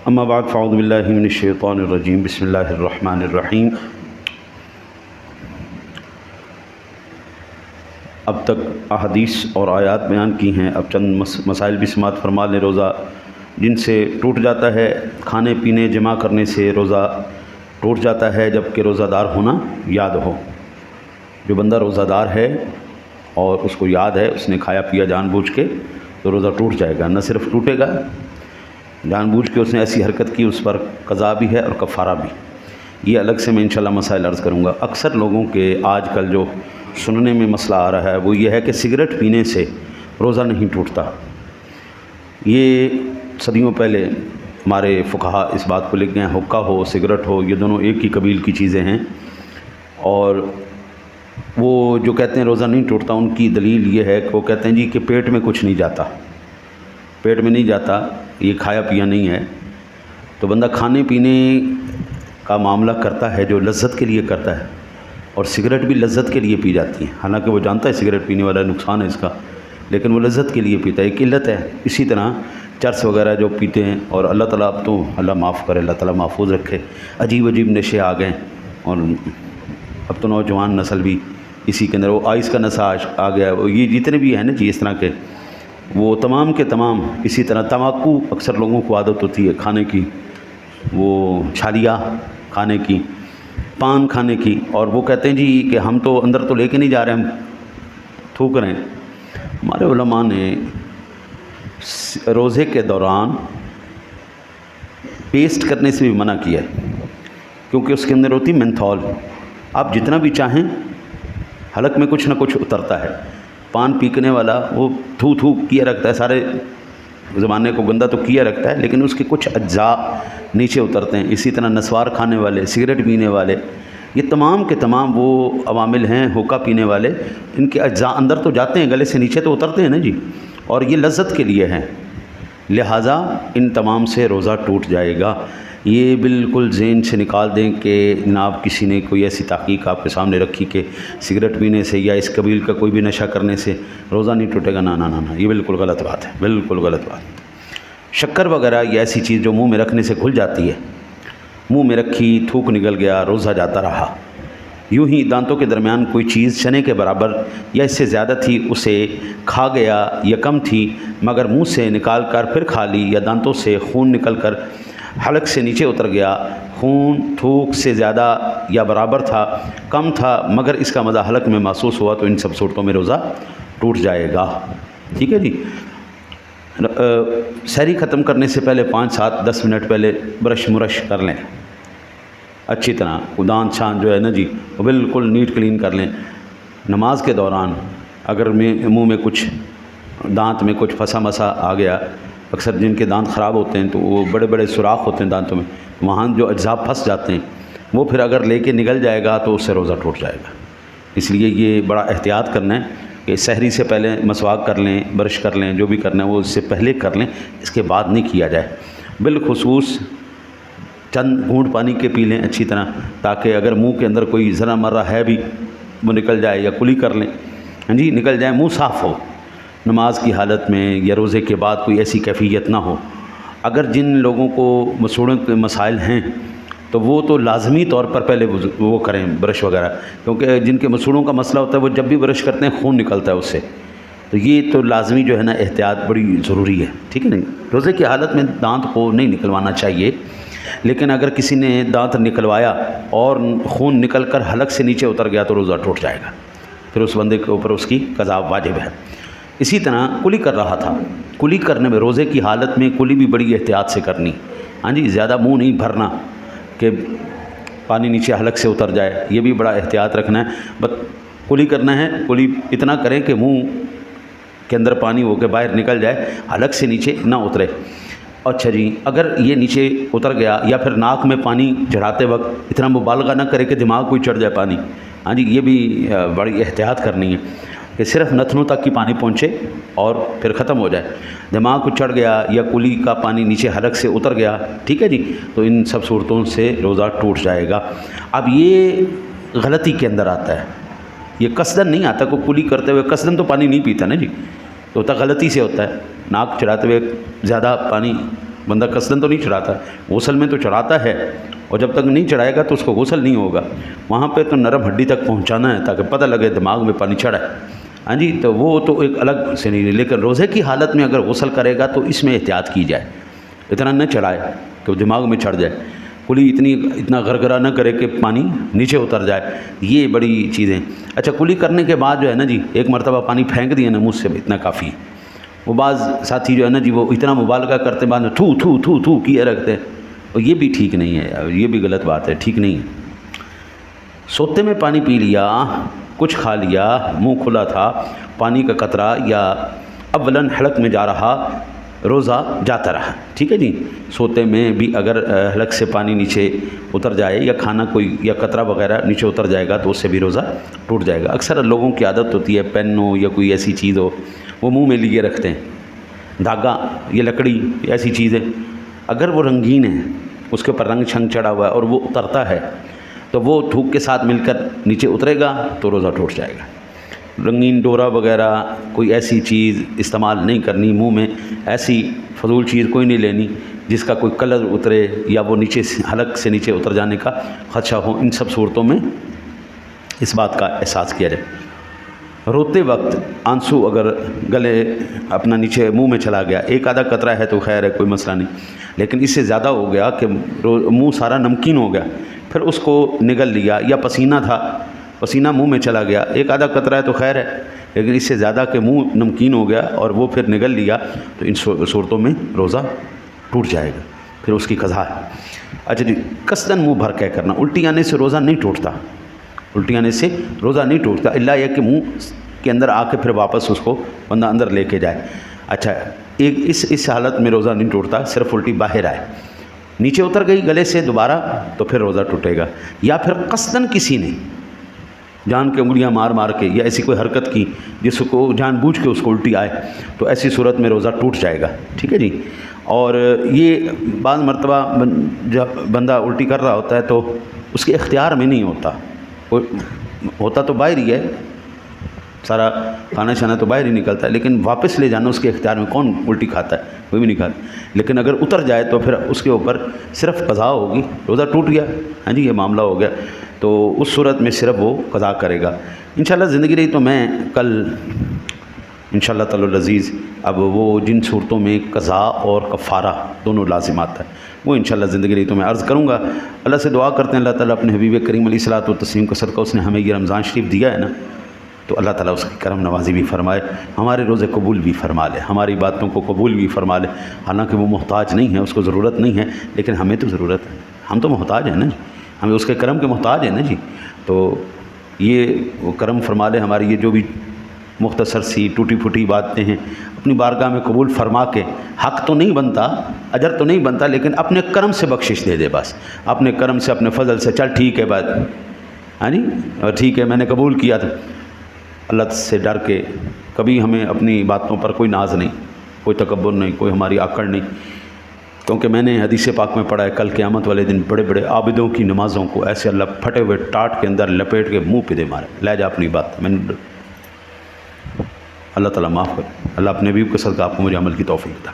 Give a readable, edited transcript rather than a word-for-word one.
اما بعد فاعوذ باللہ من الشیطان الرجیم بسم اللہ الرحمن الرحیم۔ اب تک احادیث اور آیات بیان کی ہیں، اب چند مسائل بھی سماعت فرما لیں۔ روزہ جن سے ٹوٹ جاتا ہے، کھانے پینے جمع کرنے سے روزہ ٹوٹ جاتا ہے، جب کہ روزہ دار ہونا یاد ہو۔ جو بندہ روزہ دار ہے اور اس کو یاد ہے اس نے کھایا پیا جان بوجھ کے، تو روزہ ٹوٹ جائے گا۔ نہ صرف ٹوٹے گا، جان بوجھ کے اس نے ایسی حرکت کی، اس پر قضا بھی ہے اور کفارہ بھی۔ یہ الگ سے میں انشاءاللہ مسائل عرض کروں گا۔ اکثر لوگوں کے آج کل جو سننے میں مسئلہ آ رہا ہے وہ یہ ہے کہ سگریٹ پینے سے روزہ نہیں ٹوٹتا۔ یہ صدیوں پہلے ہمارے فقہا اس بات کو لکھ گئے ہیں، حقہ ہو سگریٹ ہو یہ دونوں ایک ہی قبیل کی چیزیں ہیں، اور وہ جو کہتے ہیں روزہ نہیں ٹوٹتا ان کی دلیل یہ ہے کہ وہ کہتے ہیں جی کہ پیٹ میں کچھ نہیں جاتا، پیٹ میں نہیں جاتا، یہ کھایا پیا نہیں ہے۔ تو بندہ کھانے پینے کا معاملہ کرتا ہے جو لذت کے لیے کرتا ہے، اور سگریٹ بھی لذت کے لیے پی جاتی ہے، حالانکہ وہ جانتا ہے سگریٹ پینے والا نقصان ہے اس کا، لیکن وہ لذت کے لیے پیتا ہے، ایک علت ہے۔ اسی طرح چرس وغیرہ جو پیتے ہیں، اور اللہ تعالیٰ اب تو اللہ معاف کرے، اللہ تعالیٰ محفوظ رکھے، عجیب عجیب نشے آ گئے، اور اب تو نوجوان نسل بھی اسی کے اندر، وہ آئس کا نشہ آ گیا ہے، وہ یہ جتنے بھی ہیں نا جی اس طرح کے، وہ تمام کے تمام اسی طرح۔ تمباکو اکثر لوگوں کو عادت ہوتی ہے کھانے کی، وہ چھالیاں کھانے کی، پان کھانے کی، اور وہ کہتے ہیں جی کہ ہم تو اندر تو لے کے نہیں جا رہے، ہم تھوک رہے ہیں۔ ہمارے علماء نے روزے کے دوران پیسٹ کرنے سے بھی منع کیا ہے، کیونکہ اس کے اندر ہوتی مینتھول، آپ جتنا بھی چاہیں حلق میں کچھ نہ کچھ اترتا ہے۔ پان پیکنے والا وہ تھو تھو کیا رکھتا ہے، سارے زمانے کو گندہ تو کیا رکھتا ہے، لیکن اس کے کچھ اجزاء نیچے اترتے ہیں۔ اسی طرح نسوار کھانے والے، سگریٹ پینے والے، یہ تمام کے تمام وہ عوامل ہیں، ہوکا پینے والے، ان کے اجزاء اندر تو جاتے ہیں، گلے سے نیچے تو اترتے ہیں نا جی، اور یہ لذت کے لیے ہیں، لہٰذا ان تمام سے روزہ ٹوٹ جائے گا۔ یہ بالکل ذہن سے نکال دیں کہ جناب کسی نے کوئی ایسی تحقیق آپ کے سامنے رکھی کہ سگریٹ پینے سے یا اس قبیل کا کوئی بھی نشہ کرنے سے روزہ نہیں ٹوٹے گا، نہ نہ نہ، یہ بالکل غلط بات ہے، بالکل غلط بات۔ شکر وغیرہ یہ ایسی چیز جو منہ میں رکھنے سے گھل جاتی ہے، منہ میں رکھی، تھوک نکل گیا، روزہ جاتا رہا۔ یوں ہی دانتوں کے درمیان کوئی چیز چنے کے برابر یا اس سے زیادہ تھی، اسے کھا گیا یا کم تھی مگر منہ سے نکال کر پھر کھا لی، یا دانتوں سے خون نکل کر حلق سے نیچے اتر گیا، خون تھوک سے زیادہ یا برابر تھا، کم تھا مگر اس کا مزہ حلق میں محسوس ہوا، تو ان سب صورتوں میں روزہ ٹوٹ جائے گا۔ ٹھیک ہے جی۔ سحری ختم کرنے سے پہلے 5 7 10 منٹ پہلے برش مرش کر لیں اچھی طرح، دانت شان جو ہے نا جی وہ بالکل نیٹ کلین کر لیں۔ نماز کے دوران اگر منہ میں کچھ دانت میں کچھ پھنسا مسا آ گیا، اکثر جن کے دانت خراب ہوتے ہیں تو وہ بڑے بڑے سوراخ ہوتے ہیں دانتوں میں، وہاں جو اجزاء پھنس جاتے ہیں وہ پھر اگر لے کے نکل جائے گا تو اس سے روزہ ٹوٹ جائے گا۔ اس لیے یہ بڑا احتیاط کرنا ہے کہ سحری سے پہلے مسواک کر لیں، برش کر لیں، جو بھی کرنا ہے وہ اس سے پہلے کر لیں، اس کے بعد نہیں کیا جائے۔ بالخصوص چند گھونٹ پانی کے پی لیں اچھی طرح، تاکہ اگر منہ کے اندر کوئی ذرا مرہ ہے بھی وہ نکل جائے، یا کلی کر لیں، ہاں جی نکل جائے، منہ صاف ہو۔ نماز کی حالت میں یا روزے کے بعد کوئی ایسی کیفیت نہ ہو۔ اگر جن لوگوں کو مسوڑوں کے مسائل ہیں تو وہ تو لازمی طور پر پہلے وہ کریں برش وغیرہ، کیونکہ جن کے مسوڑوں کا مسئلہ ہوتا ہے وہ جب بھی برش کرتے ہیں خون نکلتا ہے اس سے، تو یہ تو لازمی جو ہے نا احتیاط بڑی ضروری ہے۔ ٹھیک ہے نا، روزے کی حالت میں دانت کو نہیں نکلوانا چاہیے، لیکن اگر کسی نے دانت نکلوایا اور خون نکل کر حلق سے نیچے اتر گیا تو روزہ ٹوٹ جائے گا، پھر اس بندے کے اوپر اس کی قضا واجب ہے۔ اسی طرح کلی کر رہا تھا، کلی کرنے میں روزے کی حالت میں کلی بھی بڑی احتیاط سے کرنی، ہاں جی زیادہ منہ نہیں بھرنا کہ پانی نیچے حلق سے اتر جائے، یہ بھی بڑا احتیاط رکھنا ہے۔ بس کلی کرنا ہے، کلی اتنا کریں کہ منہ کے اندر پانی ہو کے باہر نکل جائے، حلق سے نیچے نہ اترے۔ اچھا جی، اگر یہ نیچے اتر گیا یا پھر ناک میں پانی چڑھاتے وقت اتنا مبالغہ نہ کرے کہ دماغ کو چڑھ جائے پانی، ہاں جی یہ بھی بڑی احتیاط کرنی ہے کہ صرف نتنوں تک کی پانی پہنچے اور پھر ختم ہو جائے۔ دماغ کو چڑھ گیا یا کلی کا پانی نیچے حلق سے اتر گیا، ٹھیک ہے جی، تو ان سب صورتوں سے روزہ ٹوٹ جائے گا۔ اب یہ غلطی کے اندر آتا ہے، یہ قصدن نہیں آتا، کوئی کلی کرتے ہوئے قصدن تو پانی نہیں پیتا نا جی، تو ہوتا غلطی سے ہوتا ہے، ناک چڑھاتے ہوئے زیادہ پانی بندہ قصدن تو نہیں چڑھاتا، غسل میں تو چڑھاتا ہے، اور جب تک نہیں چڑھائے گا تو اس کو غسل نہیں ہوگا، وہاں پہ تو نرم ہڈی تک پہنچانا ہے تاکہ پتہ لگے دماغ میں پانی چڑھا ہے، ہاں جی، تو وہ تو ایک الگ سے نہیں، لیکن روزے کی حالت میں اگر غسل کرے گا تو اس میں احتیاط کی جائے، اتنا نہ چڑھائے کہ دماغ میں چڑھ جائے، کلی اتنا گرگرا نہ کرے کہ پانی نیچے اتر جائے، یہ بڑی چیزیں۔ اچھا، کلی کرنے کے بعد جو ہے نا جی ایک مرتبہ پانی پھینک دیا نا منہ سے، اتنا کافی ہے۔ وہ بعض ساتھی جو ہے نا جی وہ اتنا مبالغہ کرتے بعد میں تھو تھو تھو تھو کیے رکھتے ہیں، اور یہ بھی ٹھیک نہیں ہے، یہ بھی غلط بات ہے، ٹھیک نہیں ہے۔ سوتے میں پانی پی لیا، کچھ کھا لیا، منہ کھلا تھا، پانی کا قطرہ یا اولاً حلق میں جا رہا، روزہ جاتا رہا، ٹھیک ہے جی۔ سوتے میں بھی اگر حلق سے پانی نیچے اتر جائے یا کھانا کوئی یا قطرہ وغیرہ نیچے اتر جائے گا تو اس سے بھی روزہ ٹوٹ جائے گا۔ اکثر لوگوں کی عادت ہوتی ہے پین ہو یا کوئی ایسی چیز ہو وہ منہ میں لیے رکھتے ہیں، دھاگا یا لکڑی ایسی چیز ہے، اگر وہ رنگین ہے، اس کے اوپر رنگ چھنگ چڑھا ہوا ہے اور وہ اترتا ہے تو وہ تھوک کے ساتھ مل کر نیچے اترے گا تو روزہ ٹوٹ جائے گا۔ رنگین ڈورا وغیرہ کوئی ایسی چیز استعمال نہیں کرنی، منہ میں ایسی فضول چیز کوئی نہیں لینی جس کا کوئی کلر اترے یا وہ نیچے حلق سے نیچے اتر جانے کا خدشہ ہو، ان سب صورتوں میں اس بات کا احساس کیا جائے۔ روتے وقت آنسو اگر گلے اپنا نیچے منہ میں چلا گیا، ایک آدھا قطرہ ہے تو خیر ہے، کوئی مسئلہ نہیں، لیکن اس سے زیادہ ہو گیا کہ منہ سارا نمکین ہو گیا، پھر اس کو نگل لیا، یا پسینہ تھا، پسینہ منہ میں چلا گیا، ایک آدھا قطرہ ہے تو خیر ہے، لیکن اس سے زیادہ کہ منہ نمکین ہو گیا اور وہ پھر نگل لیا تو ان صورتوں میں روزہ ٹوٹ جائے گا، پھر اس کی قضا ہے۔ اچھا جی، قصداً منہ بھر کے کرنا، الٹی آنے سے روزہ نہیں ٹوٹتا، الٹی آنے سے روزہ نہیں ٹوٹتا، الا یہ کہ منہ کے اندر آ کے پھر واپس اس کو بندہ اندر لے کے جائے۔ اچھا، اس حالت میں روزہ نہیں ٹوٹتا، صرف الٹی باہر آئے، نیچے اتر گئی گلے سے دوبارہ تو پھر روزہ ٹوٹے گا، یا پھر قصداً کسی نے جان کے انگلیاں مار مار کے یا ایسی کوئی حرکت کی جس کو جان بوجھ کے اس کو الٹی آئے تو ایسی صورت میں روزہ ٹوٹ جائے گا، ٹھیک ہے جی۔ اور یہ بعض مرتبہ جب بندہ الٹی کر رہا ہوتا ہے تو اس کے اختیار میں نہیں ہوتا تو باہر ہی ہے، سارا کھانا شانا تو باہر ہی نکلتا ہے، لیکن واپس لے جانا اس کے اختیار میں، کون الٹی کھاتا ہے؟ کوئی بھی نہیں کھاتا، لیکن اگر اتر جائے تو پھر اس کے اوپر صرف قضا ہوگی، روزہ ٹوٹ گیا، ہاں جی، یہ معاملہ ہو گیا، تو اس صورت میں صرف وہ قضا کرے گا۔ انشاءاللہ زندگی رہی تو میں کل انشاءاللہ تعالی العزیز اب وہ جن صورتوں میں قضا اور کفارہ دونوں لازمات ہے وہ انشاءاللہ زندگی رہی تو میں عرض کروں گا۔ اللہ سے دعا کرتے ہیں اللہ تعالیٰ اپنے حبیب کریم علیہ الصلوۃ والتسلیم کا صدقہ اس نے ہمیں یہ رمضان شریف دیا ہے نا، تو اللہ تعالیٰ اس کی کرم نوازی بھی فرمائے، ہمارے روزے قبول بھی فرما لے، ہماری باتوں کو قبول بھی فرما لے، حالانکہ وہ محتاج نہیں ہے، اس کو ضرورت نہیں ہے، لیکن ہمیں تو ضرورت ہے، ہم تو محتاج ہیں نا جی، ہمیں اس کے کرم کے محتاج ہیں نا جی، تو یہ وہ کرم فرما لے، ہماری یہ جو بھی مختصر سی ٹوٹی پھوٹی باتیں ہیں اپنی بارگاہ میں قبول فرما کے، حق تو نہیں بنتا، اجر تو نہیں بنتا، لیکن اپنے کرم سے بخشش دے دے، بس اپنے کرم سے اپنے فضل سے، چل ٹھیک ہے بات، ہاں جی، اور ٹھیک ہے میں نے قبول کیا تھا، اللہ سے ڈر کے کبھی ہمیں اپنی باتوں پر کوئی ناز نہیں، کوئی تکبر نہیں، کوئی ہماری آکڑ نہیں، کیونکہ میں نے حدیث پاک میں پڑھا ہے کل قیامت والے دن بڑے بڑے عابدوں کی نمازوں کو ایسے اللہ پھٹے ہوئے ٹاٹ کے اندر لپیٹ کے منہ پہ دے مارے، لے جا اپنی بات، میں نے اللہ تعالیٰ معاف کرے، اللہ اپنے حبیب کے صدقہ آپ کو مجھے عمل کی توفیق دے۔